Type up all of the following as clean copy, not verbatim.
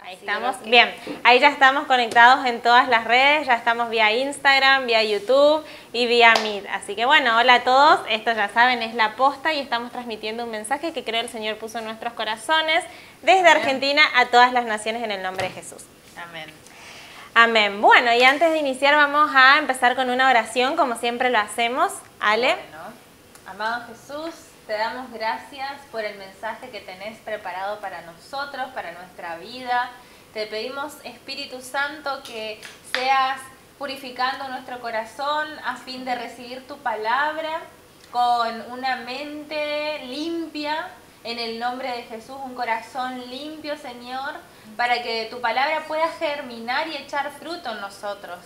Ahí estamos. Bien, ahí ya estamos conectados en todas las redes, ya estamos vía Instagram, vía YouTube y vía Meet. Así que bueno, hola a todos, esto ya saben es La Posta y estamos transmitiendo un mensaje que creo el Señor puso en nuestros corazones desde Argentina a todas las naciones en el nombre de Jesús. Amén. Amén. Bueno, y antes de iniciar vamos a empezar con una oración como siempre lo hacemos. Ale. Bueno, amado Jesús, te damos gracias por el mensaje que tenés preparado para nosotros, para nuestra vida. Te pedimos, Espíritu Santo, que seas purificando nuestro corazón a fin de recibir tu palabra con una mente limpia, en el nombre de Jesús, un corazón limpio, Señor, para que tu palabra pueda germinar y echar fruto en nosotros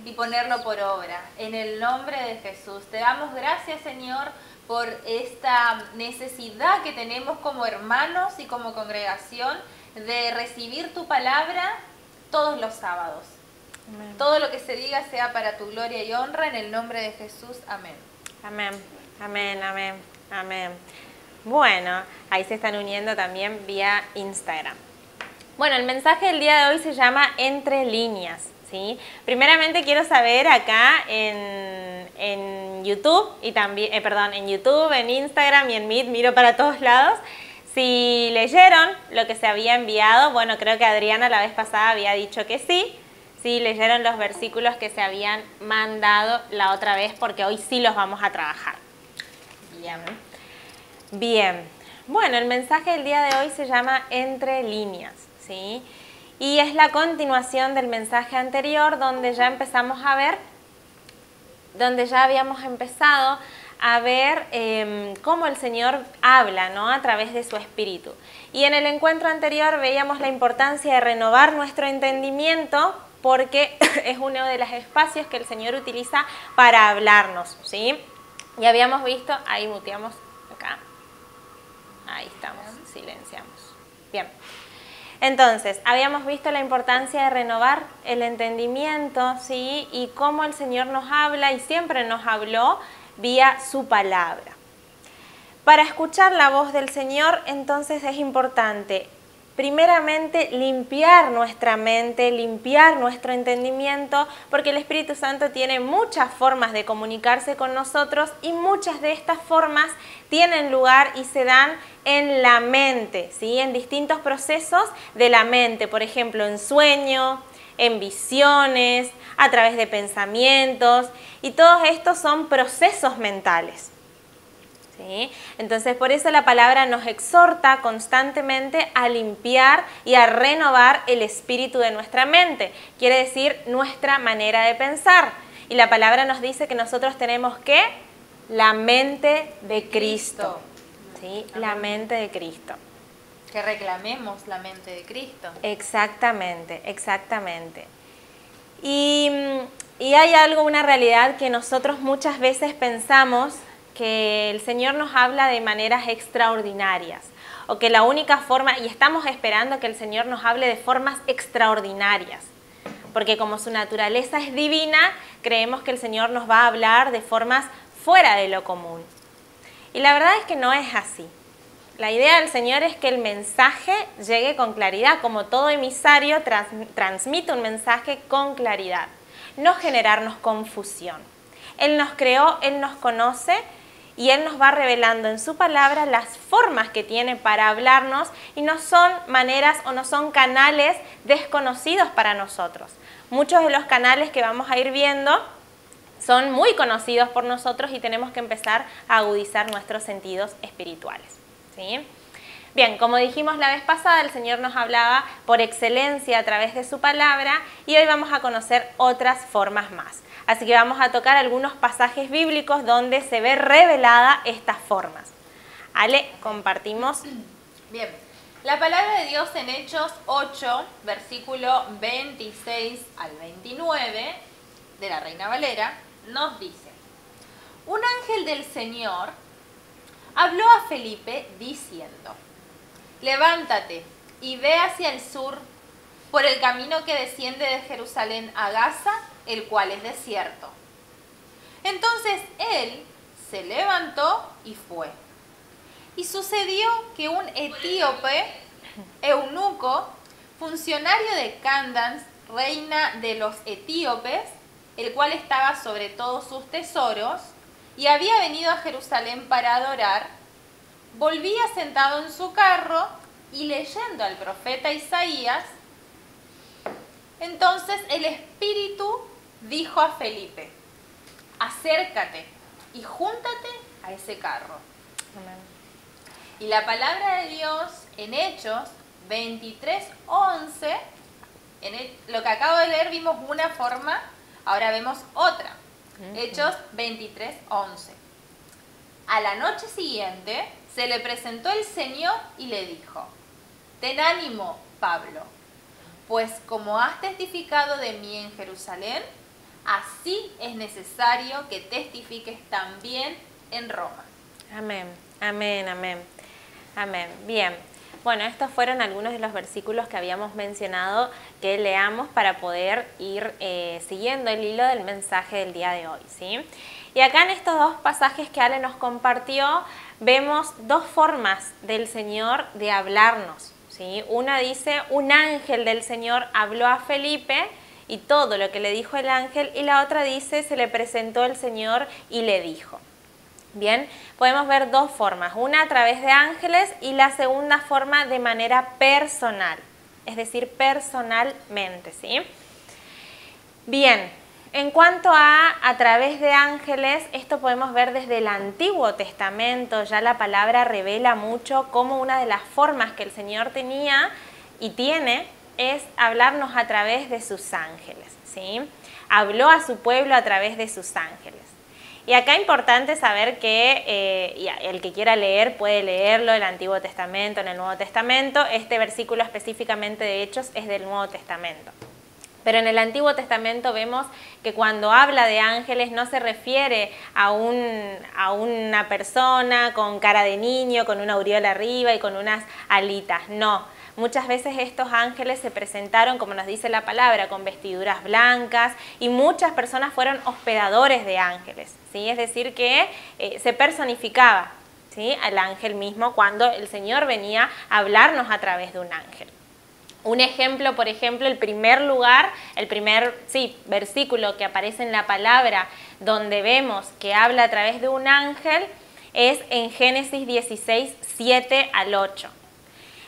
y ponerlo por obra. En el nombre de Jesús, te damos gracias, Señor, por esta necesidad que tenemos como hermanos y como congregación de recibir tu palabra todos los sábados. Amén. Todo lo que se diga sea para tu gloria y honra, en el nombre de Jesús. Amén. Amén, amén, amén, amén. Bueno, ahí se están uniendo también vía Instagram. Bueno, el mensaje del día de hoy se llama Entre líneas, ¿sí? Primeramente quiero saber acá en YouTube, y también, en YouTube, en Instagram y en Meet, miro para todos lados, si leyeron lo que se había enviado. Bueno, creo que Adriana la vez pasada había dicho que sí. Sí, leyeron los versículos que se habían mandado la otra vez, porque hoy sí los vamos a trabajar. Bien. Bien. Bueno, el mensaje del día de hoy se llama Entre líneas, ¿sí? Y es la continuación del mensaje anterior, donde ya empezamos a ver, donde ya habíamos empezado a ver cómo el Señor habla, ¿no? A través de su Espíritu. Y en el encuentro anterior veíamos la importancia de renovar nuestro entendimiento, porque es uno de los espacios que el Señor utiliza para hablarnos, ¿sí? Y habíamos visto, ahí muteamos acá, ahí estamos, silenciamos. Bien. Entonces, habíamos visto la importancia de renovar el entendimiento, ¿sí? Y cómo el Señor nos habla y siempre nos habló vía su palabra. Para escuchar la voz del Señor, entonces es importante, primeramente, limpiar nuestra mente, limpiar nuestro entendimiento, porque el Espíritu Santo tiene muchas formas de comunicarse con nosotros y muchas de estas formas tienen lugar y se dan en la mente, ¿sí? En distintos procesos de la mente, por ejemplo, en sueño, en visiones, a través de pensamientos, y todos estos son procesos mentales, ¿sí? Entonces, por eso la palabra nos exhorta constantemente a limpiar y a renovar el espíritu de nuestra mente, quiere decir nuestra manera de pensar. Y la palabra nos dice que nosotros tenemos que la mente de Cristo, ¿sí? La mente de Cristo. Que reclamemos la mente de Cristo. Exactamente, exactamente. Y hay algo, una realidad que nosotros muchas veces pensamos que el Señor nos habla de maneras extraordinarias, o que la única forma, y estamos esperando que el Señor nos hable de formas extraordinarias, porque como su naturaleza es divina, creemos que el Señor nos va a hablar de formas fuera de lo común. Y la verdad es que no es así. La idea del Señor es que el mensaje llegue con claridad, como todo emisario transmite un mensaje con claridad, no generarnos confusión. Él nos creó, Él nos conoce y Él nos va revelando en su palabra las formas que tiene para hablarnos, y no son maneras o no son canales desconocidos para nosotros. Muchos de los canales que vamos a ir viendo son muy conocidos por nosotros y tenemos que empezar a agudizar nuestros sentidos espirituales, ¿sí? Bien, como dijimos la vez pasada, el Señor nos hablaba por excelencia a través de su palabra, y hoy vamos a conocer otras formas más. Así que vamos a tocar algunos pasajes bíblicos donde se ve revelada estas formas. Ale, compartimos. Bien, la palabra de Dios en Hechos 8, versículo 26 al 29, de la Reina Valera, nos dice: un ángel del Señor habló a Felipe diciendo: levántate y ve hacia el sur por el camino que desciende de Jerusalén a Gaza, el cual es desierto. Entonces él se levantó y fue. Y sucedió que un etíope, eunuco, funcionario de Candance, reina de los etíopes, el cual estaba sobre todos sus tesoros, y había venido a Jerusalén para adorar, volvía sentado en su carro y leyendo al profeta Isaías. Entonces el Espíritu dijo a Felipe: acércate y júntate a ese carro. Amén. Y la palabra de Dios en Hechos 23:11, lo que acabo de leer vimos una forma, ahora vemos otra. Hechos 23:11. A la noche siguiente se le presentó el Señor y le dijo: ten ánimo, Pablo, pues como has testificado de mí en Jerusalén, así es necesario que testifiques también en Roma. Amén, amén, amén, amén. Bien, bueno, estos fueron algunos de los versículos que habíamos mencionado que leamos para poder ir siguiendo el hilo del mensaje del día de hoy, ¿sí? Y acá en estos dos pasajes que Ale nos compartió, vemos dos formas del Señor de hablarnos, ¿sí? Una dice, un ángel del Señor habló a Felipe y todo lo que le dijo el ángel, y la otra dice, se le presentó el Señor y le dijo. Bien, podemos ver dos formas, una a través de ángeles y la segunda forma de manera personal, es decir, personalmente, ¿sí? Bien, en cuanto a través de ángeles, esto podemos ver desde el Antiguo Testamento, ya la palabra revela mucho cómo una de las formas que el Señor tenía y tiene es hablarnos a través de sus ángeles, ¿sí? Habló a su pueblo a través de sus ángeles. Y acá es importante saber que el que quiera leer puede leerlo, el Antiguo Testamento, en el Nuevo Testamento. Este versículo específicamente de Hechos es del Nuevo Testamento. Pero en el Antiguo Testamento vemos que cuando habla de ángeles no se refiere a una persona con cara de niño, con una aureola arriba y con unas alitas, no. Muchas veces estos ángeles se presentaron, como nos dice la palabra, con vestiduras blancas, y muchas personas fueron hospedadores de ángeles, ¿sí? Es decir, que se personificaba, ¿sí?, al ángel mismo cuando el Señor venía a hablarnos a través de un ángel. Un ejemplo, por ejemplo, el primer versículo que aparece en la palabra donde vemos que habla a través de un ángel es en Génesis 16, 7 al 8.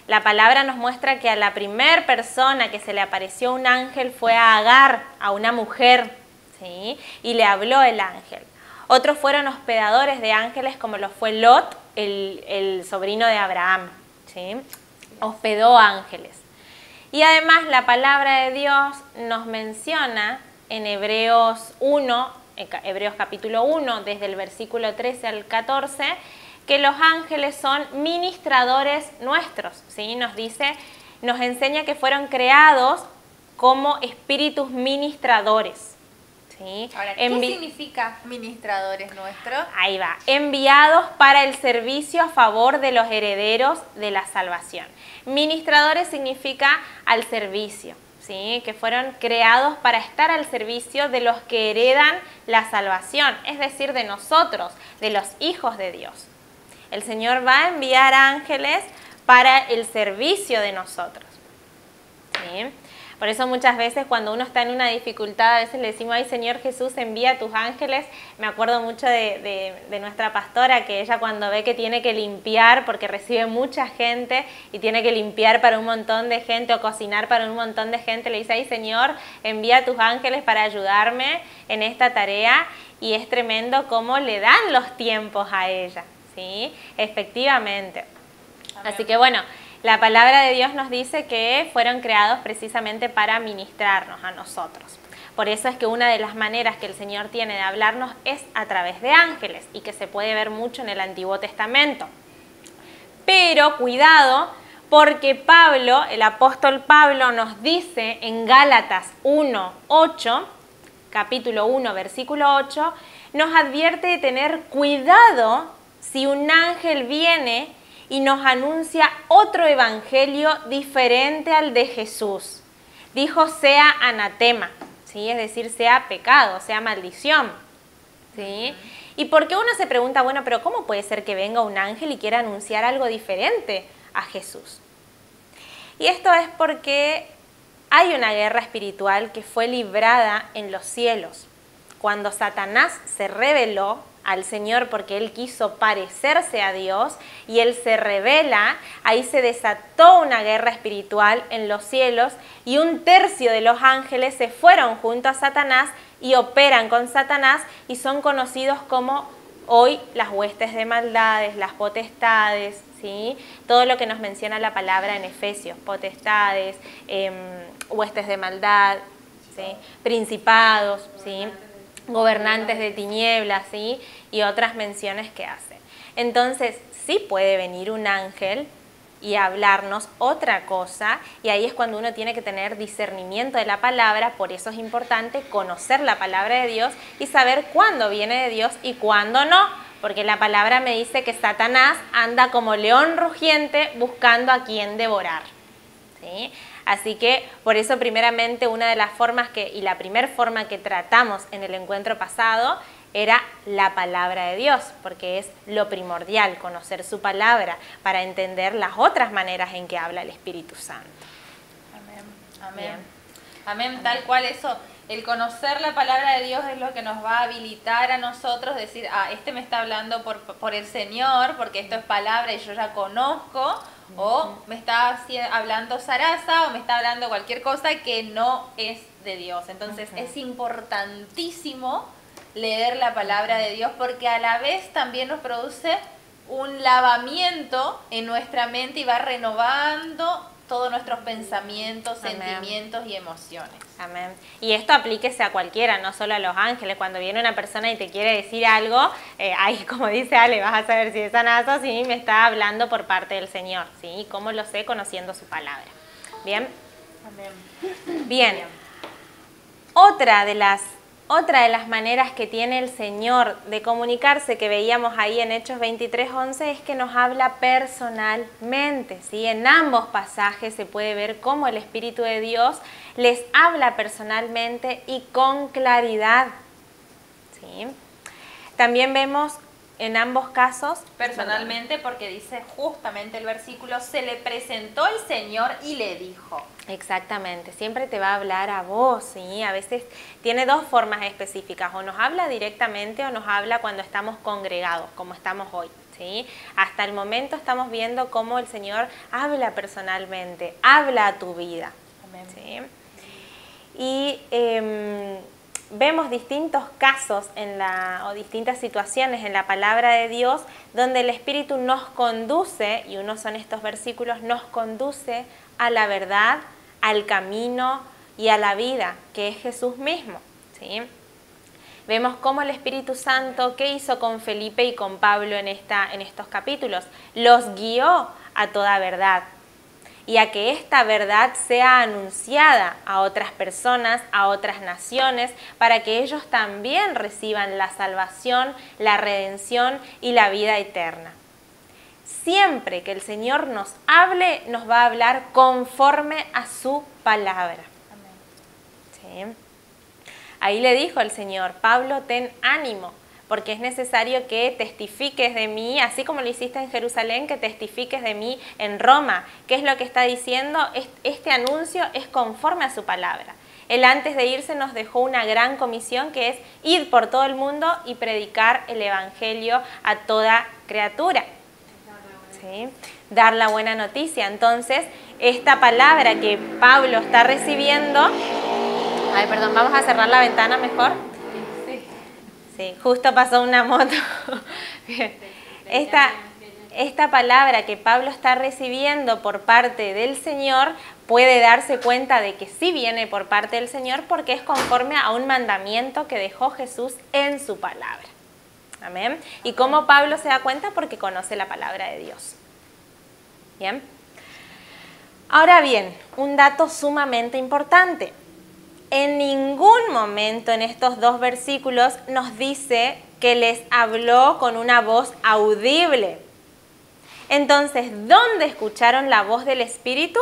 La palabra nos muestra que a la primer persona que se le apareció un ángel fue a Agar, a una mujer, ¿sí?, y le habló el ángel. Otros fueron hospedadores de ángeles, como lo fue Lot, el sobrino de Abraham, ¿sí? Hospedó ángeles. Y además la palabra de Dios nos menciona en Hebreos 1, Hebreos capítulo 1, desde el versículo 13 al 14, que los ángeles son ministradores nuestros, ¿sí? Nos enseña que fueron creados como espíritus ministradores, ¿sí? Ahora, ¿qué significa ministradores nuestros? Ahí va, enviados para el servicio a favor de los herederos de la salvación. Ministradores significa al servicio, ¿sí?, que fueron creados para estar al servicio de los que heredan la salvación, es decir, de nosotros, de los hijos de Dios. El Señor va a enviar ángeles para el servicio de nosotros, ¿sí? Por eso muchas veces cuando uno está en una dificultad, a veces le decimos, ay Señor Jesús, envía tus ángeles. Me acuerdo mucho de nuestra pastora, que ella cuando ve que tiene que limpiar, porque recibe mucha gente y tiene que limpiar para un montón de gente o cocinar para un montón de gente, le dice, ay Señor, envía tus ángeles para ayudarme en esta tarea. Y es tremendo cómo le dan los tiempos a ella, ¿sí? Efectivamente. Amén. Así que bueno, la palabra de Dios nos dice que fueron creados precisamente para ministrarnos a nosotros. Por eso es que una de las maneras que el Señor tiene de hablarnos es a través de ángeles, y que se puede ver mucho en el Antiguo Testamento. Pero cuidado, porque Pablo, el apóstol Pablo, nos dice en Gálatas 1:8, capítulo 1, versículo 8, nos advierte de tener cuidado si un ángel viene y nos anuncia otro evangelio diferente al de Jesús. Dijo, sea anatema, ¿sí?, es decir, sea pecado, sea maldición, ¿sí? Y porque uno se pregunta, bueno, pero ¿cómo puede ser que venga un ángel y quiera anunciar algo diferente a Jesús? Y esto es porque hay una guerra espiritual que fue librada en los cielos. Cuando Satanás se rebeló al Señor porque él quiso parecerse a Dios y él se rebela, ahí se desató una guerra espiritual en los cielos y 1/3 de los ángeles se fueron junto a Satanás y operan con Satanás y son conocidos como hoy las huestes de maldades, las potestades, ¿sí? Todo lo que nos menciona la palabra en Efesios, potestades, huestes de maldad, ¿sí? Principados, ¿sí? Gobernantes de tinieblas, ¿sí? Y otras menciones que hace. Entonces, sí puede venir un ángel y hablarnos otra cosa, y ahí es cuando uno tiene que tener discernimiento de la palabra. Por eso es importante conocer la palabra de Dios y saber cuándo viene de Dios y cuándo no, porque la palabra me dice que Satanás anda como león rugiente buscando a quien devorar, ¿sí? Así que por eso primeramente una de las formas y la primera forma que tratamos en el encuentro pasado era la palabra de Dios, porque es lo primordial, conocer su palabra para entender las otras maneras en que habla el Espíritu Santo. Amén, amén. Amén, tal cual eso. El conocer la palabra de Dios es lo que nos va a habilitar a nosotros, decir, este me está hablando por el Señor, porque esto es palabra y yo ya conozco, o me está hablando zaraza, o me está hablando cualquier cosa que no es de Dios. Entonces es importantísimo leer la palabra de Dios, porque a la vez también nos produce un lavamiento en nuestra mente y va renovando todos nuestros pensamientos, Amén. Sentimientos y emociones. Amén. Y esto aplíquese a cualquiera, no solo a los ángeles. Cuando viene una persona y te quiere decir algo, ahí como dice Ale, vas a saber si es anazo, si me está hablando por parte del Señor, ¿sí? ¿Cómo lo sé? Conociendo su palabra. ¿Bien? Amén. Bien. Otra de las maneras que tiene el Señor de comunicarse, que veíamos ahí en Hechos 23:11, es que nos habla personalmente, ¿sí? En ambos pasajes se puede ver cómo el Espíritu de Dios les habla personalmente y con claridad, ¿sí? También vemos en ambos casos, Personalmente, porque dice justamente el versículo, se le presentó el Señor y le dijo. Exactamente, siempre te va a hablar a vos, ¿sí? A veces tiene dos formas específicas, o nos habla directamente o nos habla cuando estamos congregados, como estamos hoy, ¿sí? Hasta el momento estamos viendo cómo el Señor habla personalmente, habla a tu vida. Amén. ¿Sí? Y vemos distintos casos o distintas situaciones en la palabra de Dios donde el Espíritu nos conduce, y unos son estos versículos, nos conduce a la verdad, al camino y a la vida, que es Jesús mismo, ¿sí? Vemos cómo el Espíritu Santo, ¿qué hizo con Felipe y con Pablo en estos capítulos? Los guió a toda verdad y a que esta verdad sea anunciada a otras personas, a otras naciones, para que ellos también reciban la salvación, la redención y la vida eterna. Siempre que el Señor nos hable, nos va a hablar conforme a su palabra. ¿Sí? Ahí le dijo el Señor, Pablo, ten ánimo, porque es necesario que testifiques de mí, así como lo hiciste en Jerusalén, que testifiques de mí en Roma. ¿Qué es lo que está diciendo? Este anuncio es conforme a su palabra. Él antes de irse nos dejó una gran comisión, que es ir por todo el mundo y predicar el Evangelio a toda criatura. ¿Sí? Dar la buena noticia. Entonces, esta palabra que Pablo está recibiendo... Ay, perdón, vamos a cerrar la ventana mejor. Sí, justo pasó una moto. Esta palabra que Pablo está recibiendo por parte del Señor puede darse cuenta de que sí viene por parte del Señor, porque es conforme a un mandamiento que dejó Jesús en su palabra. Amén. ¿Y cómo Pablo se da cuenta? Porque conoce la palabra de Dios. Bien. Ahora bien, un dato sumamente importante. En ningún momento en estos dos versículos nos dice que les habló con una voz audible. Entonces, ¿dónde escucharon la voz del Espíritu?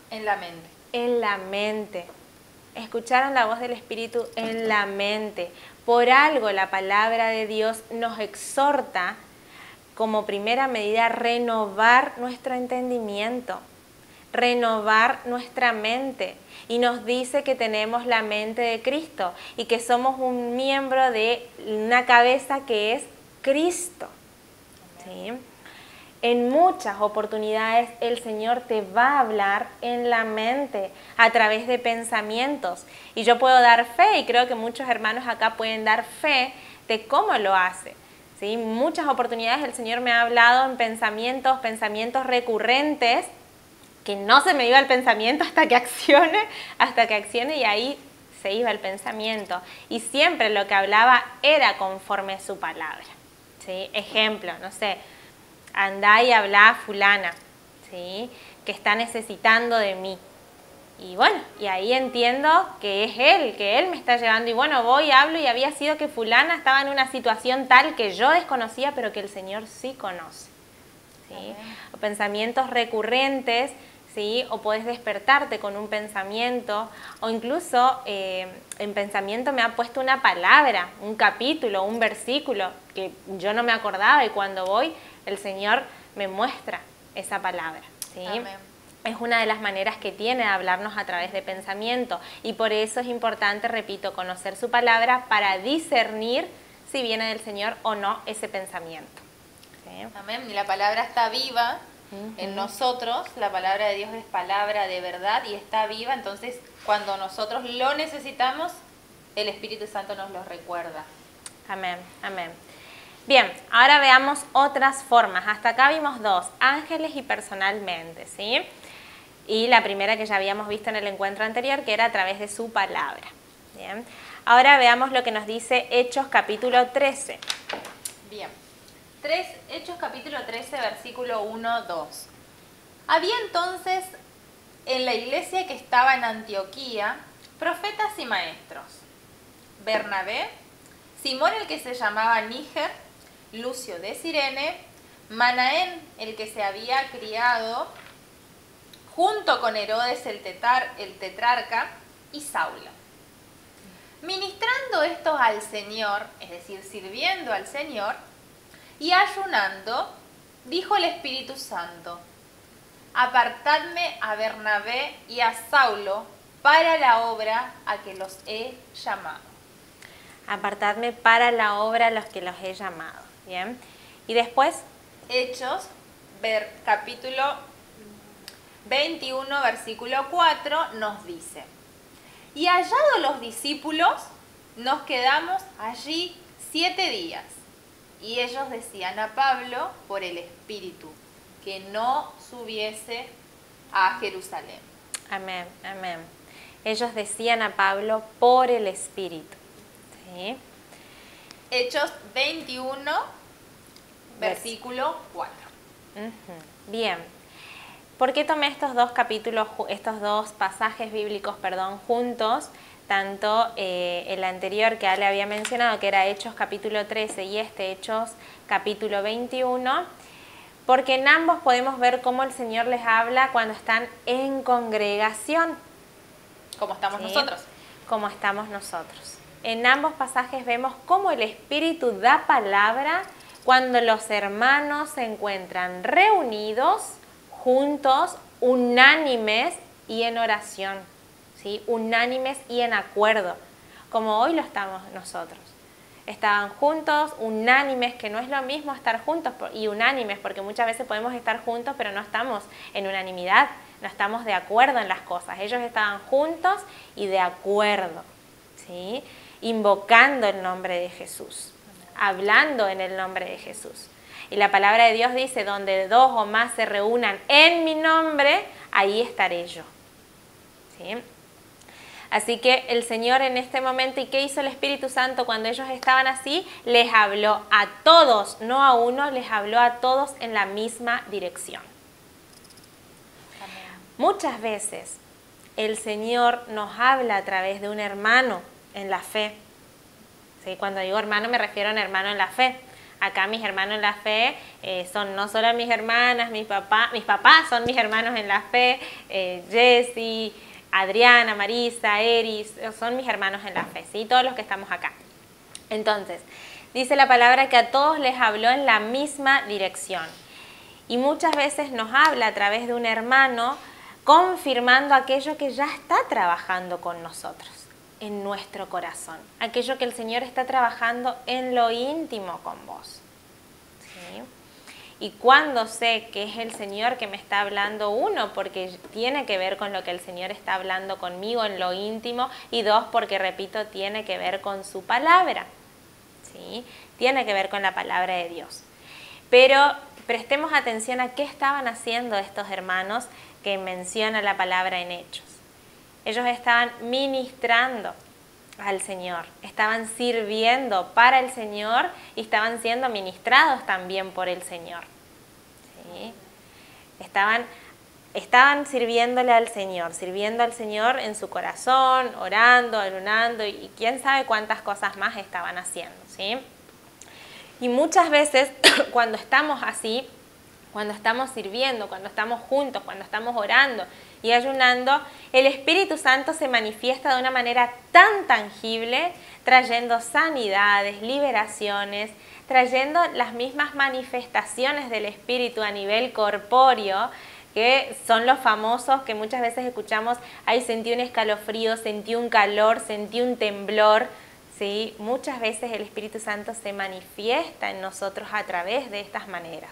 En la mente. En la mente. Escucharon la voz del Espíritu en la mente. Por algo la palabra de Dios nos exhorta como primera medida a renovar nuestro entendimiento. renovar nuestra mente y nos dice que tenemos la mente de Cristo y que somos un miembro de una cabeza que es Cristo. ¿Sí? En muchas oportunidades el Señor te va a hablar en la mente a través de pensamientos y yo puedo dar fe y creo que muchos hermanos acá pueden dar fe de cómo lo hace. ¿Sí? Muchas oportunidades el Señor me ha hablado en pensamientos recurrentes, que no se me iba el pensamiento hasta que accione y ahí se iba el pensamiento. Y siempre lo que hablaba era conforme a su palabra. ¿Sí? Ejemplo, no sé, andá y hablá a fulana, ¿sí? Que está necesitando de mí. Y bueno, y ahí entiendo que es Él, que Él me está llevando. Y bueno, voy, hablo y había sido que fulana estaba en una situación tal que yo desconocía, pero que el Señor sí conoce. ¿Sí? O pensamientos recurrentes, ¿sí? O podés despertarte con un pensamiento, o incluso en pensamiento me ha puesto una palabra, un capítulo, un versículo que yo no me acordaba y cuando voy el Señor me muestra esa palabra. ¿Sí? Amén. Es una de las maneras que tiene de hablarnos a través de pensamiento y por eso es importante, repito, conocer su palabra para discernir si viene del Señor o no ese pensamiento. ¿Sí? Amén. Y la palabra está viva en nosotros, la palabra de Dios es palabra de verdad y está viva, entonces cuando nosotros lo necesitamos, el Espíritu Santo nos lo recuerda. Amén, amén. Bien, ahora veamos otras formas. Hasta acá vimos dos, ángeles y personalmente, ¿sí? Y la primera que ya habíamos visto en el encuentro anterior, que era a través de su palabra. Bien. Ahora veamos lo que nos dice Hechos capítulo 13. Bien. Hechos capítulo 13, versículo 1-2. Había entonces en la iglesia que estaba en Antioquía profetas y maestros. Bernabé, Simón el que se llamaba Níger, Lucio de Cirene, Manaén el que se había criado junto con Herodes el tetrarca y Saulo. Ministrando estos al Señor, es decir, sirviendo al Señor, y ayunando, dijo el Espíritu Santo: apartadme a Bernabé y a Saulo para la obra a que los he llamado. Apartadme para la obra a los que los he llamado. Bien. Y después, Hechos, capítulo 21, versículo 4, nos dice: y hallados los discípulos, nos quedamos allí 7 días. Y ellos decían a Pablo, por el Espíritu, que no subiese a Jerusalén. amén, amén. Ellos decían a Pablo por el Espíritu. ¿Sí? Hechos 21, versículo 4. Bien. ¿Por qué tomé estos dos capítulos, estos dos pasajes bíblicos, juntos? Tanto el anterior que Ale había mencionado, que era Hechos capítulo 13, y Hechos capítulo 21, porque en ambos podemos ver cómo el Señor les habla cuando están en congregación. Como estamos ¿Sí? nosotros. Como estamos nosotros. En ambos pasajes vemos cómo el Espíritu da palabra cuando los hermanos se encuentran reunidos, juntos, unánimes y en oración, ¿sí? Unánimes y en acuerdo, como hoy lo estamos nosotros. Estaban juntos, unánimes, que no es lo mismo estar juntos y unánimes, porque muchas veces podemos estar juntos, pero no estamos en unanimidad, no estamos de acuerdo en las cosas. Ellos estaban juntos y de acuerdo, ¿sí? Invocando el nombre de Jesús, hablando en el nombre de Jesús. Y la palabra de Dios dice, donde 2 o más se reúnan en mi nombre, ahí estaré yo. ¿Sí? Así que el Señor en este momento, ¿y qué hizo el Espíritu Santo cuando ellos estaban así? Les habló a todos, no a uno, les habló a todos en la misma dirección. Amén. Muchas veces el Señor nos habla a través de un hermano en la fe. ¿Sí? Cuando digo hermano me refiero a un hermano en la fe. Acá mis hermanos en la fe son no solo mis hermanas, mis papás son mis hermanos en la fe, Jessy, Adriana, Marisa, Eris, son mis hermanos en la fe, ¿sí? Todos los que estamos acá. Entonces, dice la palabra que a todos les habló en la misma dirección. Y muchas veces nos habla a través de un hermano confirmando aquello que ya está trabajando con nosotros, en nuestro corazón, aquello que el Señor está trabajando en lo íntimo con vos. ¿Sí? Y cuando sé que es el Señor que me está hablando, uno, porque tiene que ver con lo que el Señor está hablando conmigo en lo íntimo, y dos, porque, repito, tiene que ver con su palabra, ¿sí? Tiene que ver con la palabra de Dios. Pero prestemos atención a qué estaban haciendo estos hermanos que menciona la palabra en Hechos. Ellos estaban ministrando al Señor, estaban sirviendo para el Señor y estaban siendo ministrados también por el Señor. ¿Sí? Estaban sirviéndole al Señor, sirviendo al Señor en su corazón, orando, ayunando y quién sabe cuántas cosas más estaban haciendo. ¿Sí? Y muchas veces cuando estamos así, cuando estamos sirviendo, cuando estamos juntos, cuando estamos orando y ayunando, el Espíritu Santo se manifiesta de una manera tan tangible, trayendo sanidades, liberaciones, trayendo las mismas manifestaciones del Espíritu a nivel corpóreo, que son los famosos que muchas veces escuchamos, ay, sentí un escalofrío, sentí un calor, sentí un temblor. ¿Sí? Muchas veces el Espíritu Santo se manifiesta en nosotros a través de estas maneras,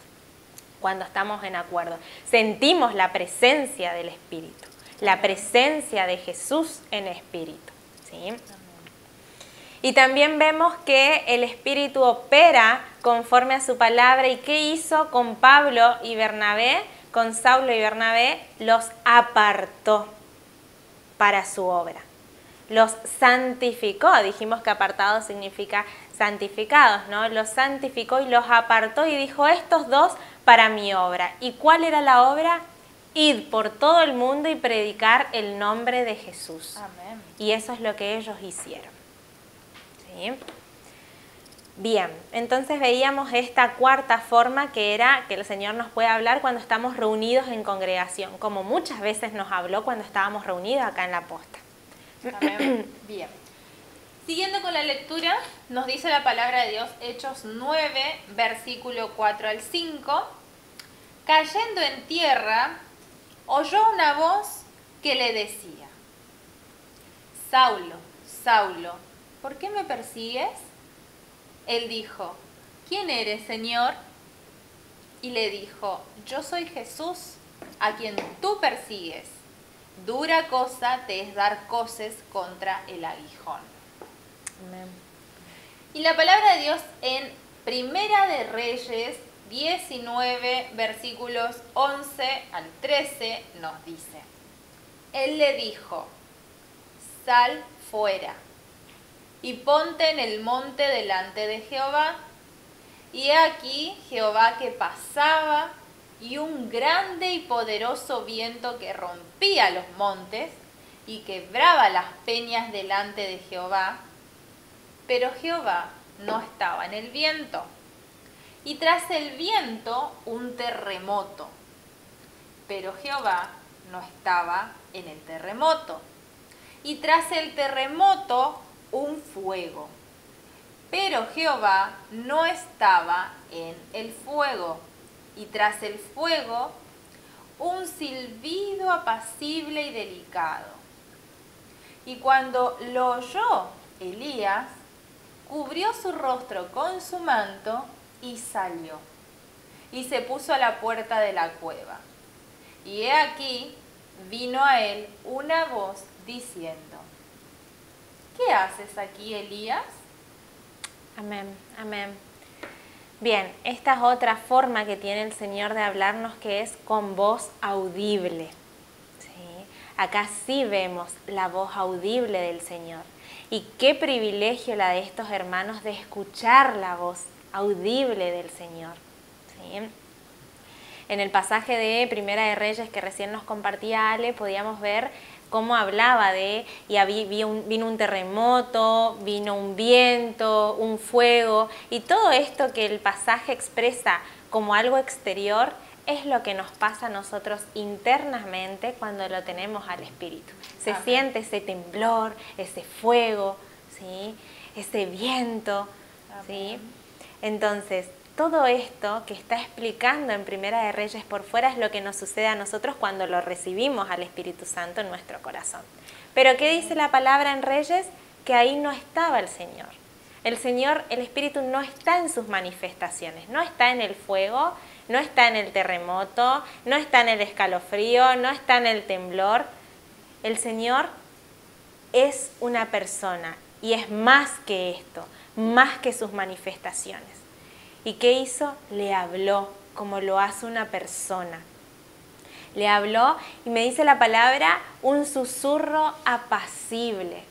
cuando estamos en acuerdo. Sentimos la presencia del Espíritu, la presencia de Jesús en espíritu. ¿Sí? Y también vemos que el Espíritu opera conforme a su palabra. ¿Y qué hizo con Pablo y Bernabé? Con Saulo y Bernabé los apartó para su obra. Los santificó, dijimos que apartado significa santificados, ¿no? Los santificó y los apartó y dijo, estos dos para mi obra. ¿Y cuál era la obra? Ir por todo el mundo y predicar el nombre de Jesús. Amén. Y eso es lo que ellos hicieron. ¿Sí? Bien, entonces veíamos esta cuarta forma que era que el Señor nos puede hablar cuando estamos reunidos en congregación, como muchas veces nos habló cuando estábamos reunidos acá en la posta. Amén. Bien. Siguiendo con la lectura, nos dice la palabra de Dios, Hechos 9, versículo 4 al 5. Cayendo en tierra, oyó una voz que le decía, Saulo, Saulo, ¿por qué me persigues? Él dijo, ¿quién eres, Señor? Y le dijo, yo soy Jesús, a quien tú persigues. Dura cosa te es dar coces contra el aguijón. Amén. Y la palabra de Dios en Primera de Reyes 19, versículos 11 al 13 nos dice, Él le dijo, sal fuera y ponte en el monte delante de Jehová. Y he aquí Jehová que pasaba, y un grande y poderoso viento que rompía los montes y quebraba las peñas delante de Jehová. Pero Jehová no estaba en el viento. Y tras el viento un terremoto. Pero Jehová no estaba en el terremoto. Y tras el terremoto un fuego. Pero Jehová no estaba en el fuego. Y tras el fuego, un silbido apacible y delicado. Y cuando lo oyó Elías, cubrió su rostro con su manto y salió. Y se puso a la puerta de la cueva. Y he aquí, vino a él una voz diciendo, ¿qué haces aquí, Elías? Amén, amén. Bien, esta es otra forma que tiene el Señor de hablarnos, que es con voz audible. ¿Sí? Acá sí vemos la voz audible del Señor. Y qué privilegio la de estos hermanos de escuchar la voz audible del Señor. ¿Sí? En el pasaje de Primera de Reyes que recién nos compartía Ale, podíamos ver cómo hablaba de, vino un terremoto, vino un viento, un fuego, y todo esto que el pasaje expresa como algo exterior es lo que nos pasa a nosotros internamente cuando lo tenemos al Espíritu. Se Amén. siente ese temblor, ese fuego, ¿sí? Ese viento, ¿sí? Entonces, todo esto que está explicando en Primera de Reyes por fuera es lo que nos sucede a nosotros cuando lo recibimos al Espíritu Santo en nuestro corazón. Pero ¿qué dice la palabra en Reyes? Que ahí no estaba el Señor. El Señor, el Espíritu no está en sus manifestaciones, no está en el fuego, no está en el terremoto, no está en el escalofrío, no está en el temblor. El Señor es una persona y es más que esto, más que sus manifestaciones. ¿Y qué hizo? Le habló como lo hace una persona. Le habló y me dice la palabra un susurro apacible,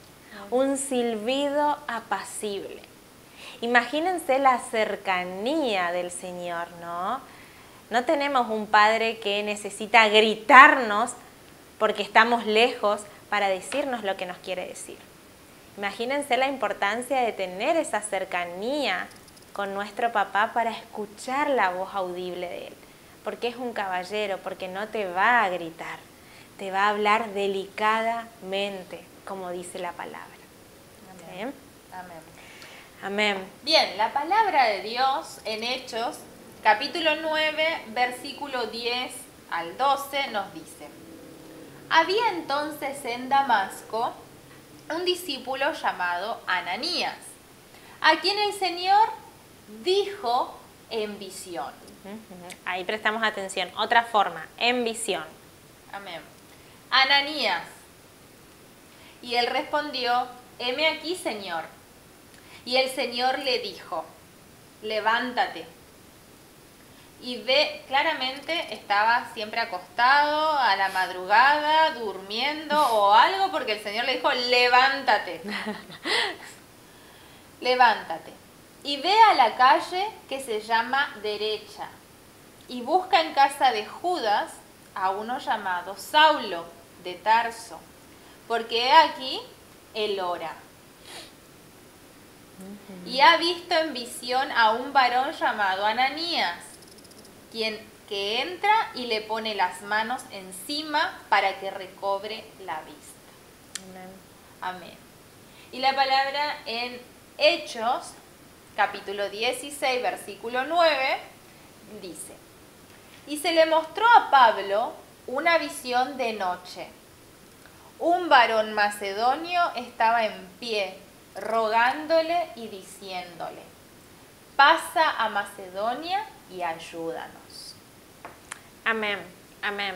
un silbido apacible. Imagínense la cercanía del Señor, ¿no? No tenemos un Padre que necesita gritarnos porque estamos lejos para decirnos lo que nos quiere decir. Imagínense la importancia de tener esa cercanía con nuestro papá para escuchar la voz audible de él. Porque es un caballero, porque no te va a gritar, te va a hablar delicadamente, como dice la palabra. Amén. ¿Sí? Amén. Amén. Bien, la palabra de Dios en Hechos, capítulo 9, versículo 10 al 12, nos dice: había entonces en Damasco un discípulo llamado Ananías, a quien el Señor dijo en visión. Ahí prestamos atención. Otra forma, en visión. Amén. Ananías. Y él respondió: heme aquí, Señor. Y el Señor le dijo: levántate. Y ve, claramente estaba siempre acostado a la madrugada, durmiendo o algo, porque el Señor le dijo: levántate. Levántate. Y ve a la calle que se llama Derecha, y busca en casa de Judas a uno llamado Saulo de Tarso, porque he aquí él ora. Y ha visto en visión a un varón llamado Ananías, quien que entra y le pone las manos encima para que recobre la vista. Amén. Amén. Y la palabra en Hechos, capítulo 16, versículo 9, dice: y se le mostró a Pablo una visión de noche. Un varón macedonio estaba en pie, rogándole y diciéndole: pasa a Macedonia y ayúdanos. Amén, amén.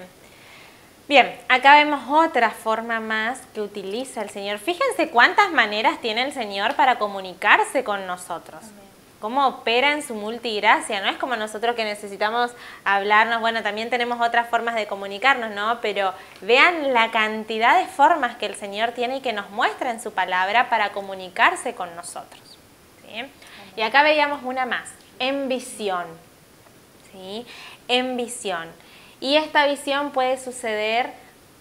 Bien, acá vemos otra forma más que utiliza el Señor. Fíjense cuántas maneras tiene el Señor para comunicarse con nosotros. Amén. Cómo opera en su multigracia, no es como nosotros que necesitamos hablarnos, bueno, también tenemos otras formas de comunicarnos, ¿no? Pero vean la cantidad de formas que el Señor tiene y que nos muestra en su palabra para comunicarse con nosotros, ¿sí? Y acá veíamos una más, en visión, ¿sí? En visión. Y esta visión puede suceder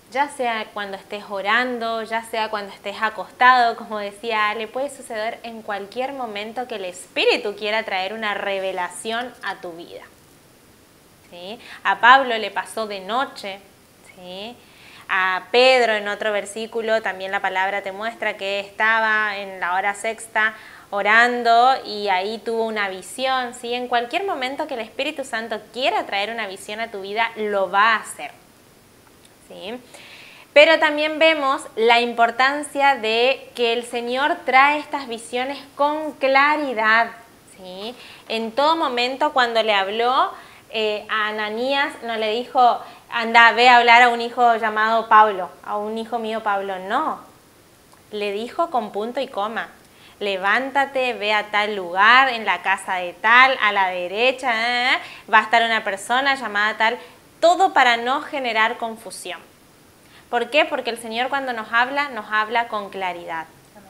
ya sea cuando estés orando, ya sea cuando estés acostado, como decía Ale, puede suceder en cualquier momento que el Espíritu quiera traer una revelación a tu vida. ¿Sí? A Pablo le pasó de noche, ¿sí? A Pedro en otro versículo también la palabra te muestra que estaba en la hora sexta orando y ahí tuvo una visión, ¿sí? En cualquier momento que el Espíritu Santo quiera traer una visión a tu vida, lo va a hacer, ¿sí? Pero también vemos la importancia de que el Señor trae estas visiones con claridad, ¿sí? En todo momento cuando le habló a Ananías no le dijo: anda, ve a hablar a un hijo llamado Pablo, a un hijo mío Pablo, no. Le dijo con punto y coma: levántate, ve a tal lugar, en la casa de tal, a la derecha, va a estar una persona llamada tal, todo para no generar confusión. ¿Por qué? Porque el Señor cuando nos habla con claridad. Amén.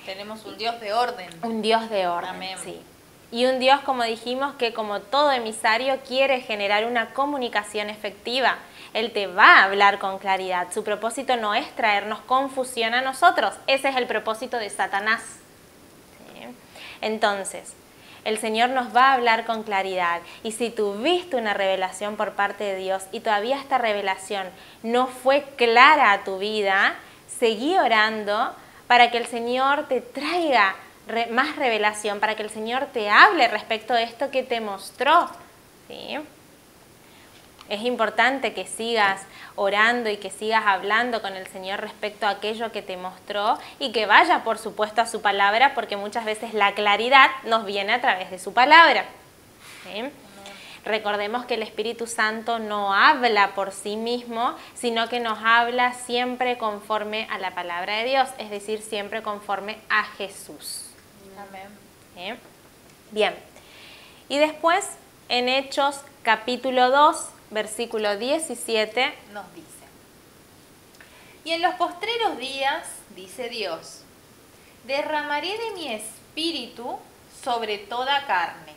Tenemos un Dios de orden. Un Dios de orden, Amén. sí. Y un Dios, como dijimos, que como todo emisario quiere generar una comunicación efectiva. Él te va a hablar con claridad. Su propósito no es traernos confusión a nosotros. Ese es el propósito de Satanás. ¿Sí? Entonces, el Señor nos va a hablar con claridad. Y si tuviste una revelación por parte de Dios y todavía esta revelación no fue clara a tu vida, seguí orando para que el Señor te traiga más revelación, para que el Señor te hable respecto de esto que te mostró, ¿sí? Es importante que sigas orando y que sigas hablando con el Señor respecto a aquello que te mostró y que vaya, por supuesto, a su palabra, porque muchas veces la claridad nos viene a través de su palabra, ¿sí? Recordemos que el Espíritu Santo no habla por sí mismo, sino que nos habla siempre conforme a la palabra de Dios, es decir, siempre conforme a Jesús. Amén. ¿Sí? Bien. Y después, en Hechos capítulo 2, versículo 17, nos dice: y en los postreros días, dice Dios, derramaré de mi espíritu sobre toda carne,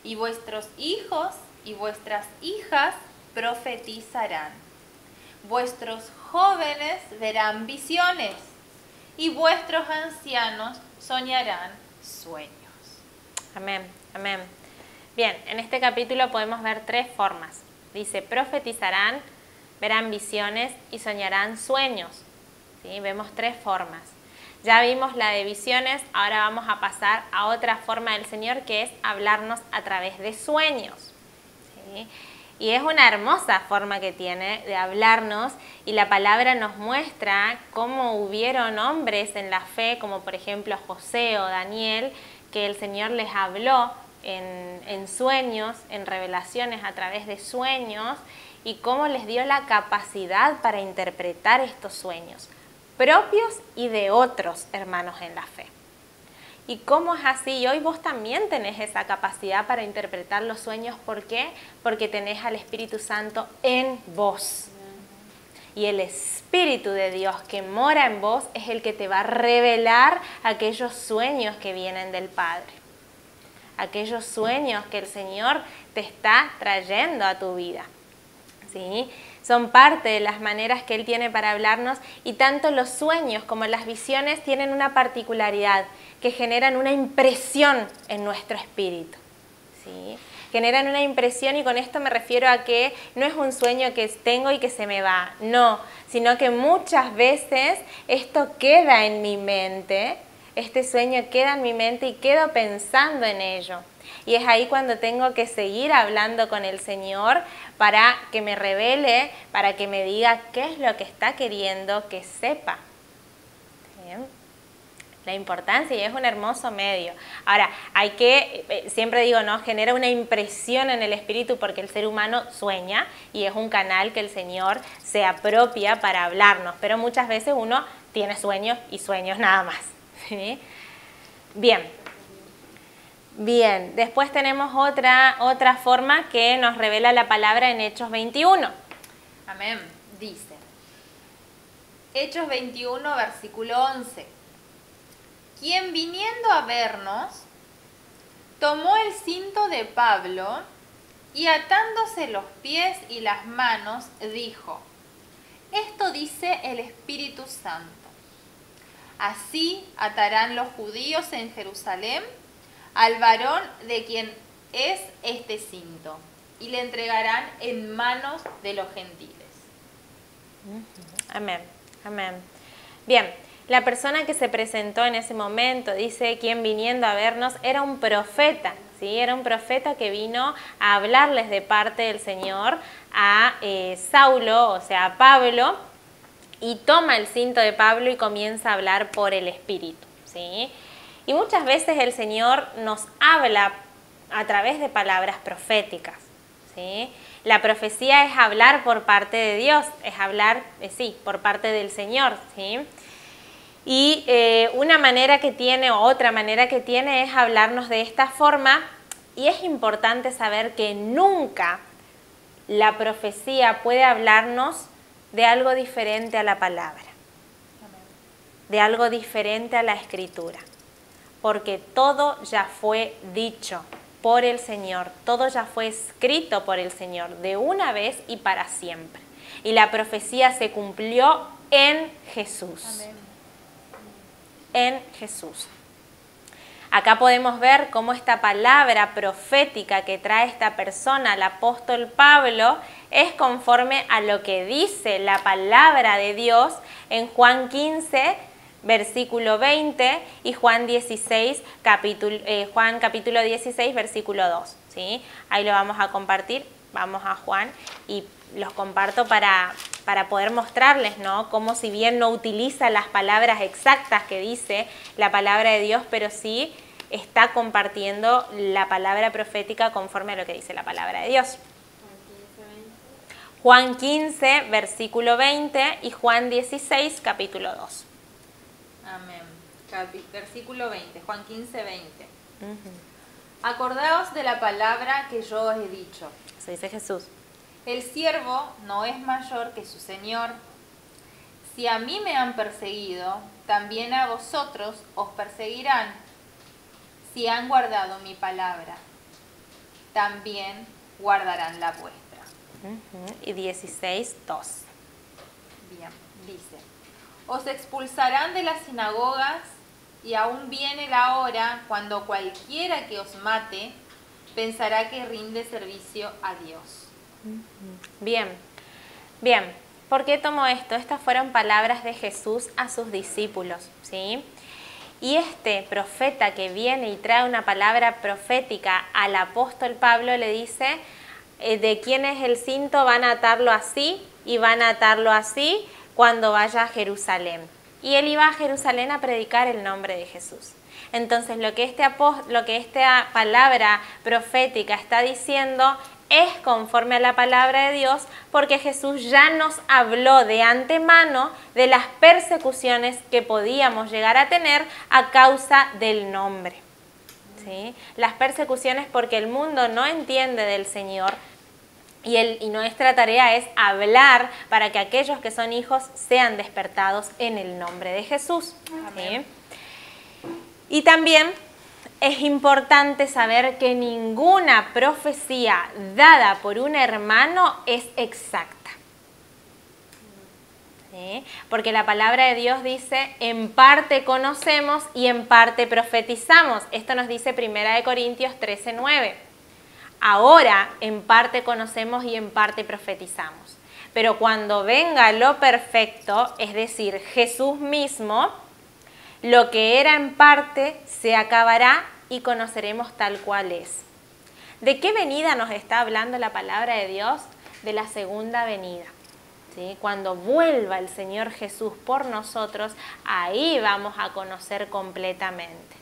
y vuestros hijos y vuestras hijas profetizarán, vuestros jóvenes verán visiones, y vuestros ancianos soñarán sueños. Amén, amén. Bien, en este capítulo podemos ver tres formas. Dice, profetizarán, verán visiones y soñarán sueños. ¿Sí? Vemos tres formas. Ya vimos la de visiones, ahora vamos a pasar a otra forma del Señor, que es hablarnos a través de sueños. ¿Sí? Y es una hermosa forma que tiene de hablarnos, y la palabra nos muestra cómo hubieron hombres en la fe, como por ejemplo José o Daniel, que el Señor les habló en sueños, en revelaciones a través de sueños, y cómo les dio la capacidad para interpretar estos sueños, propios y de otros hermanos en la fe. Y cómo es así, y hoy vos también tenés esa capacidad para interpretar los sueños. ¿Por qué? Porque tenés al Espíritu Santo en vos. Y el Espíritu de Dios que mora en vos es el que te va a revelar aquellos sueños que vienen del Padre. Aquellos sueños que el Señor te está trayendo a tu vida. ¿Sí? Son parte de las maneras que Él tiene para hablarnos, y tanto los sueños como las visiones tienen una particularidad, que generan una impresión en nuestro espíritu. ¿Sí? Generan una impresión, y con esto me refiero a que no es un sueño que tengo y que se me va, no, sino que muchas veces esto queda en mi mente, este sueño queda en mi mente y quedo pensando en ello. Y es ahí cuando tengo que seguir hablando con el Señor para que me revele, para que me diga qué es lo que está queriendo que sepa. ¿Bien? La importancia, y es un hermoso medio. Ahora, hay que, siempre digo, ¿no? Genera una impresión en el espíritu, porque el ser humano sueña y es un canal que el Señor se apropia para hablarnos, pero muchas veces uno tiene sueños y sueños nada más. ¿Sí? Bien, después tenemos otra forma que nos revela la palabra en Hechos 21. Amén. Dice, Hechos 21, versículo 11. Quien viniendo a vernos, tomó el cinto de Pablo y atándose los pies y las manos, dijo, esto dice el Espíritu Santo. Así atarán los judíos en Jerusalén al varón de quien es este cinto, y le entregarán en manos de los gentiles. Amén, amén. Bien, la persona que se presentó en ese momento, dice, quien viniendo a vernos, era un profeta, ¿sí? Era un profeta que vino a hablarles de parte del Señor a Saulo, o sea, a Pablo, y toma el cinto de Pablo y comienza a hablar por el Espíritu, ¿sí? Y muchas veces el Señor nos habla a través de palabras proféticas, ¿sí? La profecía es hablar por parte de Dios, es hablar, por parte del Señor, ¿sí? Y una manera que tiene, o otra manera que tiene, es hablarnos de esta forma, y es importante saber que nunca la profecía puede hablarnos de algo diferente a la palabra, de algo diferente a la Escritura. Porque todo ya fue dicho por el Señor, todo ya fue escrito por el Señor de una vez y para siempre. Y la profecía se cumplió en Jesús. Amén. En Jesús. Acá podemos ver cómo esta palabra profética que trae esta persona, el apóstol Pablo, es conforme a lo que dice la palabra de Dios en Juan 15, versículo 20 y Juan capítulo 16, versículo 2. ¿Sí? Ahí lo vamos a compartir, vamos a Juan y los comparto para poder mostrarles, ¿no? Cómo si bien no utiliza las palabras exactas que dice la palabra de Dios, pero sí está compartiendo la palabra profética conforme a lo que dice la palabra de Dios. Juan 15, versículo 20 y Juan 16, capítulo 2. Amén. Versículo 20, Juan 15, 20. Acordaos de la palabra que yo os he dicho. Eso dice Jesús. El siervo no es mayor que su Señor. Si a mí me han perseguido, también a vosotros os perseguirán. Si han guardado mi palabra, también guardarán la vuestra. Y 16, 2. Bien, dice: os expulsarán de las sinagogas, y aún viene la hora cuando cualquiera que os mate pensará que rinde servicio a Dios. Bien, bien. ¿Por qué tomo esto? Estas fueron palabras de Jesús a sus discípulos, ¿sí? Y este profeta que viene y trae una palabra profética al apóstol Pablo le dice: de quién es el cinto, van a atarlo así y van a atarlo así cuando vaya a Jerusalén. Y él iba a Jerusalén a predicar el nombre de Jesús. Entonces lo que esta palabra profética está diciendo es conforme a la palabra de Dios, porque Jesús ya nos habló de antemano de las persecuciones que podíamos llegar a tener a causa del nombre. ¿Sí? Las persecuciones porque el mundo no entiende del Señor y nuestra tarea es hablar para que aquellos que son hijos sean despertados en el nombre de Jesús. ¿Sí? Y también es importante saber que ninguna profecía dada por un hermano es exacta. ¿Sí? Porque la palabra de Dios dice: en parte conocemos y en parte profetizamos. Esto nos dice 1 Corintios 13:9. Ahora en parte conocemos y en parte profetizamos. Pero cuando venga lo perfecto, es decir, Jesús mismo, lo que era en parte se acabará y conoceremos tal cual es. ¿De qué venida nos está hablando la palabra de Dios? De la segunda venida. ¿Sí? Cuando vuelva el Señor Jesús por nosotros, ahí vamos a conocer completamente.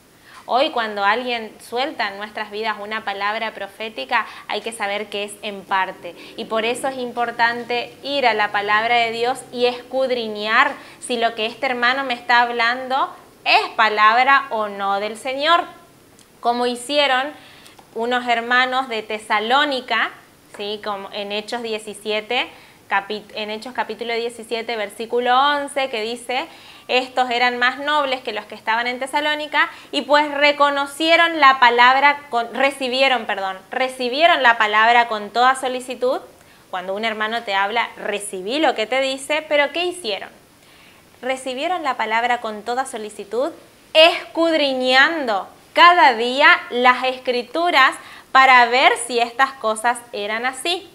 Hoy cuando alguien suelta en nuestras vidas una palabra profética, hay que saber que es en parte. Y por eso es importante ir a la palabra de Dios y escudriñar si lo que este hermano me está hablando es palabra o no del Señor. Como hicieron unos hermanos de Tesalónica, ¿sí? Como en Hechos 17, en Hechos capítulo 17, versículo 11, que dice: estos eran más nobles que los que estaban en Tesalónica, y pues recibieron la palabra con toda solicitud. Cuando un hermano te habla, recibí lo que te dice, pero ¿qué hicieron? Recibieron la palabra con toda solicitud, escudriñando cada día las Escrituras para ver si estas cosas eran así.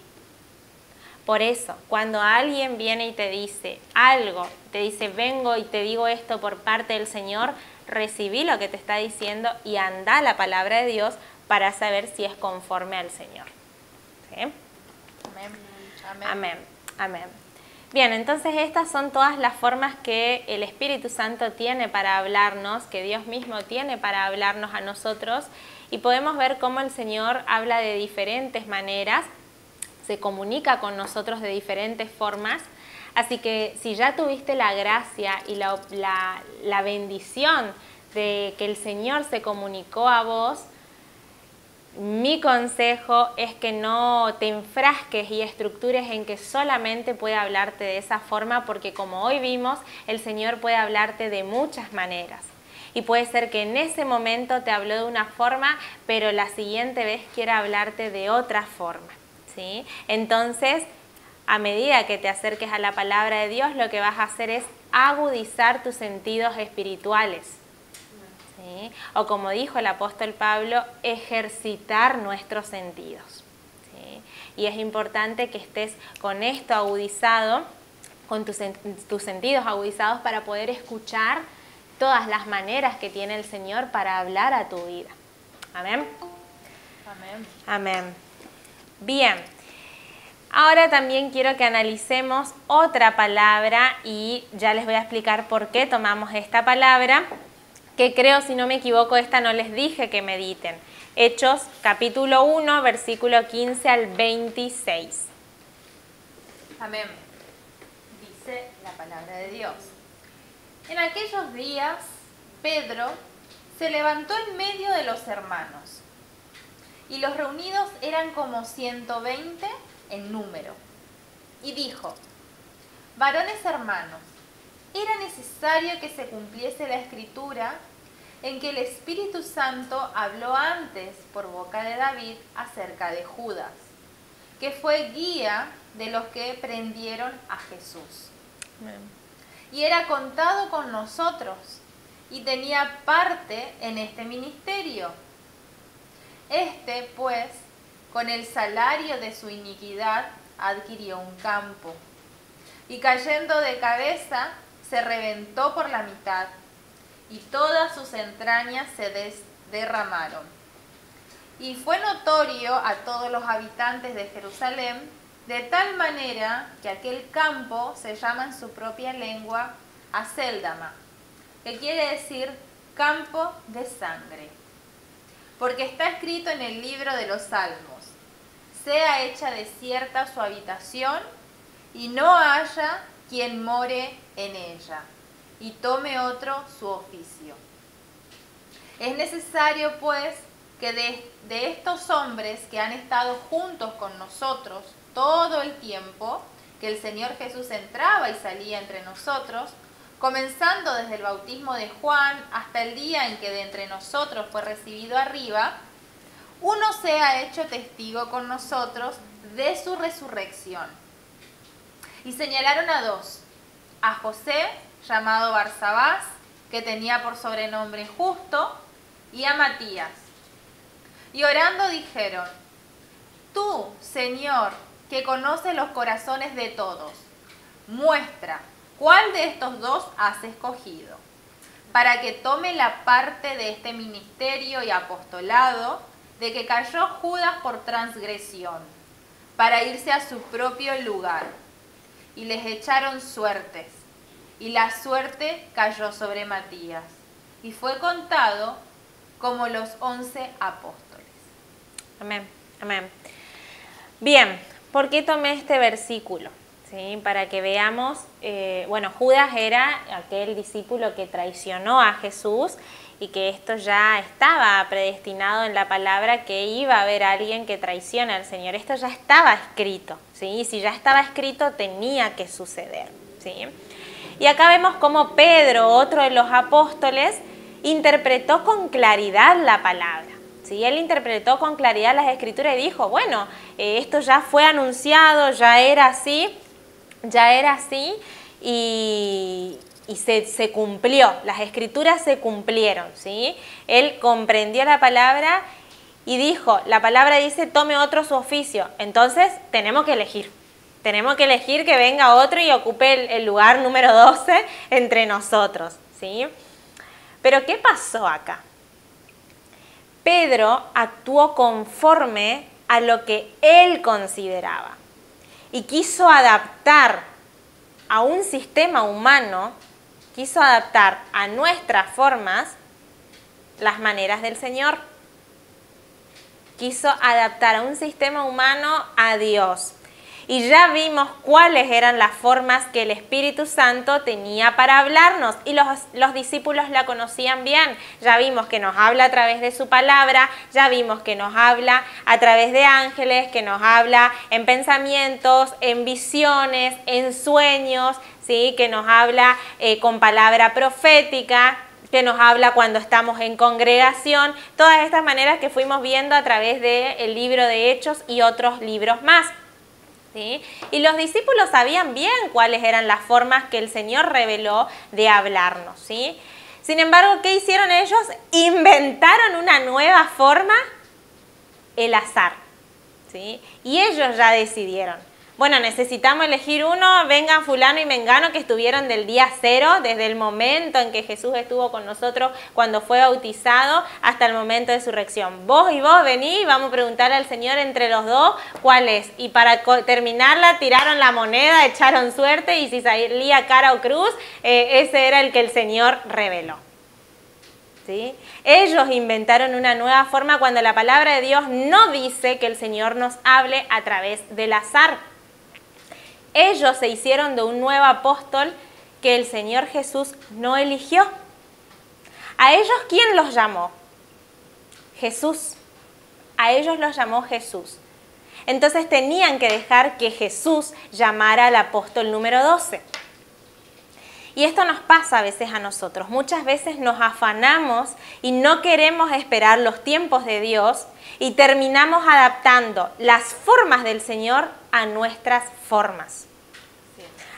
Por eso, cuando alguien viene y te dice algo, te dice: vengo y te digo esto por parte del Señor, recibí lo que te está diciendo y anda a la palabra de Dios para saber si es conforme al Señor. ¿Sí? Amén. Amén. Amén. Amén. Bien, entonces estas son todas las formas que el Espíritu Santo tiene para hablarnos, que Dios mismo tiene para hablarnos a nosotros, y podemos ver cómo el Señor habla de diferentes maneras, se comunica con nosotros de diferentes formas. Así que si ya tuviste la gracia y la bendición de que el Señor se comunicó a vos, mi consejo es que no te enfrasques y estructures en que solamente puede hablarte de esa forma, porque como hoy vimos, el Señor puede hablarte de muchas maneras. Y puede ser que en ese momento te habló de una forma, pero la siguiente vez quiera hablarte de otra forma. ¿Sí? Entonces, a medida que te acerques a la palabra de Dios, lo que vas a hacer es agudizar tus sentidos espirituales. ¿Sí? O como dijo el apóstol Pablo, ejercitar nuestros sentidos. ¿Sí? Y es importante que estés con esto agudizado, con tus sentidos agudizados para poder escuchar todas las maneras que tiene el Señor para hablar a tu vida. Amén. Amén. Amén. Bien. Ahora también quiero que analicemos otra palabra y ya les voy a explicar por qué tomamos esta palabra, que creo, si no me equivoco, esta no les dije que mediten. Hechos capítulo 1, versículo 15 al 26. Amén. Dice la palabra de Dios. En aquellos días, Pedro se levantó en medio de los hermanos, y los reunidos eran como 120 en número, y dijo: varones hermanos, era necesario que se cumpliese la escritura en que el Espíritu Santo habló antes por boca de David acerca de Judas, que fue guía de los que prendieron a Jesús. Amén. Y era contado con nosotros, y tenía parte en este ministerio. Este, pues, con el salario de su iniquidad, adquirió un campo, y cayendo de cabeza, se reventó por la mitad, y todas sus entrañas se derramaron. Y fue notorio a todos los habitantes de Jerusalén, de tal manera que aquel campo se llama en su propia lengua Acéldama, que quiere decir campo de sangre. Porque está escrito en el libro de los Salmos: sea hecha desierta su habitación, y no haya quien more en ella, y tome otro su oficio. Es necesario, pues, que de estos hombres que han estado juntos con nosotros todo el tiempo que el Señor Jesús entraba y salía entre nosotros, comenzando desde el bautismo de Juan hasta el día en que de entre nosotros fue recibido arriba, uno sea hecho testigo con nosotros de su resurrección. Y señalaron a dos: a José, llamado Barsabás, que tenía por sobrenombre Justo, y a Matías. Y orando dijeron: tú, Señor, que conoces los corazones de todos, muestra cuál de estos dos has escogido, para que tome la parte de este ministerio y apostolado de que cayó Judas por transgresión, para irse a su propio lugar. Y les echaron suertes, y la suerte cayó sobre Matías, y fue contado como los 11 apóstoles. Amén, amén. Bien, ¿por qué tomé este versículo? ¿Sí? Para que veamos, Judas era aquel discípulo que traicionó a Jesús y que esto ya estaba predestinado en la palabra, que iba a haber alguien que traicione al Señor. Esto ya estaba escrito, ¿sí? Y si ya estaba escrito, tenía que suceder, ¿sí? Y acá vemos cómo Pedro, otro de los apóstoles, interpretó con claridad la palabra. ¿Sí? Él interpretó con claridad las Escrituras y dijo: bueno, esto ya fue anunciado, ya era así y se cumplió, las Escrituras se cumplieron, ¿sí? Él comprendió la palabra y dijo: la palabra dice, tome otro su oficio, entonces tenemos que elegir que venga otro y ocupe el lugar número 12 entre nosotros, ¿sí? Pero ¿qué pasó acá? Pedro actuó conforme a lo que él consideraba y quiso adaptar a un sistema humano, quiso adaptar a nuestras formas las maneras del Señor. Quiso adaptar a un sistema humano a Dios. Y ya vimos cuáles eran las formas que el Espíritu Santo tenía para hablarnos, y los discípulos la conocían bien. Ya vimos que nos habla a través de su palabra, ya vimos que nos habla a través de ángeles, que nos habla en pensamientos, en visiones, en sueños, ¿sí? Que nos habla con palabra profética, que nos habla cuando estamos en congregación. Todas estas maneras que fuimos viendo a través del libro de Hechos y otros libros más. ¿Sí? Y los discípulos sabían bien cuáles eran las formas que el Señor reveló de hablarnos, ¿sí? Sin embargo, ¿qué hicieron ellos? Inventaron una nueva forma, el azar, ¿sí? Y ellos ya decidieron. Bueno, necesitamos elegir uno, vengan fulano y mengano que estuvieron del día 0, desde el momento en que Jesús estuvo con nosotros cuando fue bautizado hasta el momento de su resurrección. Vos y vos venís y vamos a preguntarle al Señor entre los dos cuál es. Y para terminarla tiraron la moneda, echaron suerte y si salía cara o cruz, ese era el que el Señor reveló. ¿Sí? Ellos inventaron una nueva forma cuando la palabra de Dios no dice que el Señor nos hable a través del azar. Ellos se hicieron de un nuevo apóstol que el Señor Jesús no eligió. ¿A ellos quién los llamó? Jesús. A ellos los llamó Jesús. Entonces tenían que dejar que Jesús llamara al apóstol número 12. Y esto nos pasa a veces a nosotros. Muchas veces nos afanamos y no queremos esperar los tiempos de Dios y terminamos adaptando las formas del Señor a nuestras formas,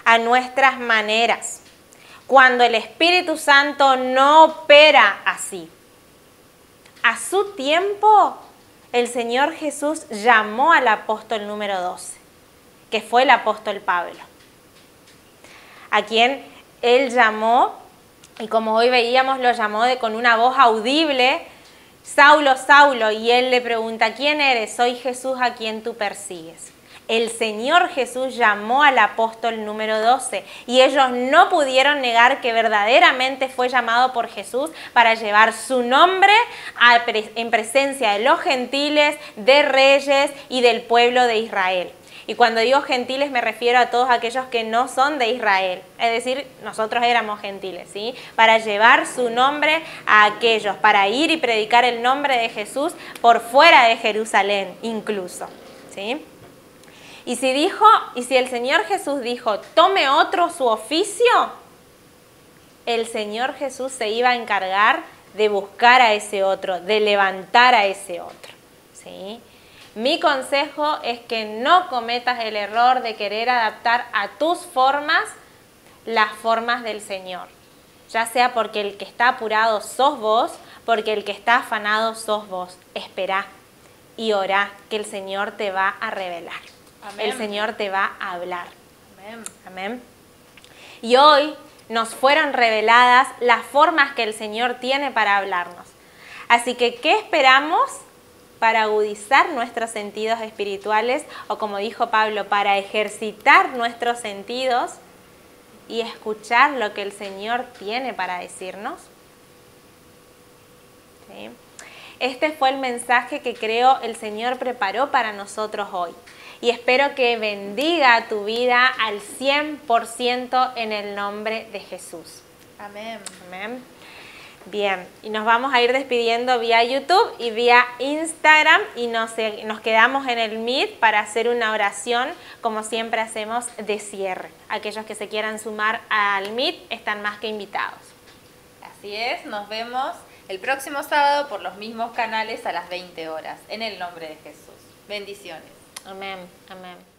a nuestras maneras, cuando el Espíritu Santo no opera así. A su tiempo, el Señor Jesús llamó al apóstol número 12, que fue el apóstol Pablo, a quien Él llamó, y como hoy veíamos, lo llamó con una voz audible, Saulo, Saulo, y Él le pregunta, ¿quién eres? Soy Jesús a quien tú persigues. El Señor Jesús llamó al apóstol número 12 y ellos no pudieron negar que verdaderamente fue llamado por Jesús para llevar su nombre en presencia de los gentiles, de reyes y del pueblo de Israel. Y cuando digo gentiles me refiero a todos aquellos que no son de Israel. Es decir, nosotros éramos gentiles, ¿sí? Para llevar su nombre a aquellos, para ir y predicar el nombre de Jesús por fuera de Jerusalén incluso, ¿sí? Y si el Señor Jesús dijo, tome otro su oficio, el Señor Jesús se iba a encargar de buscar a ese otro, de levantar a ese otro, ¿sí? Mi consejo es que no cometas el error de querer adaptar a tus formas las formas del Señor. Ya sea porque el que está apurado sos vos, porque el que está afanado sos vos. Esperá y orá que el Señor te va a revelar. Amén. El Señor te va a hablar. Amén. Amén. Y hoy nos fueron reveladas las formas que el Señor tiene para hablarnos. Así que, ¿qué esperamos para agudizar nuestros sentidos espirituales? O como dijo Pablo, para ejercitar nuestros sentidos y escuchar lo que el Señor tiene para decirnos. ¿Sí? Este fue el mensaje que creo el Señor preparó para nosotros hoy. Y espero que bendiga tu vida al 100% en el nombre de Jesús. Amén. Amén. Bien, y nos vamos a ir despidiendo vía YouTube y vía Instagram y nos quedamos en el Meet para hacer una oración, como siempre hacemos, de cierre. Aquellos que se quieran sumar al Meet están más que invitados. Así es, nos vemos el próximo sábado por los mismos canales a las 20 horas, en el nombre de Jesús. Bendiciones. Amén, amén.